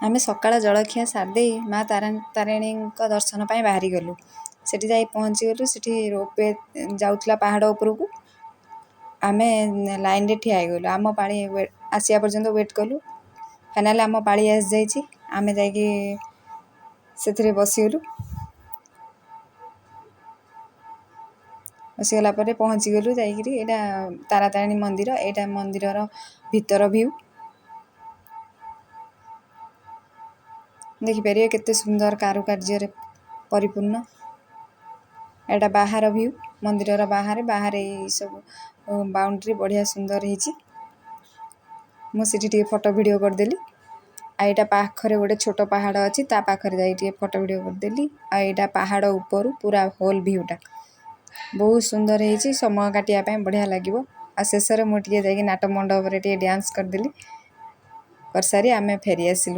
ଆମେ ସକାଳ ଜଳଖିଆ ସାରିଦେଇ ମା ତାରିଣୀଙ୍କ ଦର୍ଶନ ପାଇଁ ବାହାରି ଗଲୁ। ସେଠି ଯାଇ ପହଞ୍ଚିଗଲୁ। ସେଠି ରୋପୱେ ଯାଉଥିଲା ପାହାଡ଼ ଉପରକୁ। ଆମେ ଲାଇନ୍ରେ ଠିଆ ହେଇଗଲୁ। ଆମ ପାଳି ଆସିବା ପର୍ଯ୍ୟନ୍ତ ୱେଟ୍ କଲୁ। ଫାଇନାଲି ଆମ ପାଳି ଆସିଯାଇଛି। ଆମେ ଯାଇକି ସେଥିରେ ବସିଗଲୁ। ବସିଗଲା ପରେ ପହଞ୍ଚିଗଲୁ ଯାଇକିରି। ଏଇଟା ତାରାତାରିଣୀ ମନ୍ଦିର। ଏଇଟା ମନ୍ଦିରର ଭିତର ଭିଉ ଦେଖିପାରିବେ, କେତେ ସୁନ୍ଦର କାରୁକାର୍ଯ୍ୟରେ ପରିପୂର୍ଣ୍ଣ। ଏଇଟା ବାହାର ଭିଉ, ମନ୍ଦିରର ବାହାରେ ଏଇସବୁ ବାଉଣ୍ଡ୍ରି ବଢ଼ିଆ ସୁନ୍ଦର ହେଇଛି। ମୁଁ ସେଠି ଟିକେ ଫଟୋ ଭିଡ଼ିଓ କରିଦେଲି। ଆଉ ଏଇଟା ପାଖରେ ଗୋଟେ ଛୋଟ ପାହାଡ଼ ଅଛି, ତା ପାଖରେ ଯାଇ ଟିକେ ଫଟୋ ଭିଡ଼ିଓ କରିଦେଲି। ଆଉ ଏଇଟା ପାହାଡ଼ ଉପରୁ ପୁରା ହୋଲ୍ ଭିଉଟା ବହୁତ ସୁନ୍ଦର ହେଇଛି। ସମୟ କାଟିବା ପାଇଁ ବଢ଼ିଆ ଲାଗିବ। ଆଉ ଶେଷରେ ମୁଁ ଟିକେ ଯାଇକି ନାଟ ମଣ୍ଡପରେ ଟିକେ ଡ୍ୟାନ୍ସ କରିଦେଲି। କରିସାରି ଆମେ ଫେରି ଆସିଲୁ।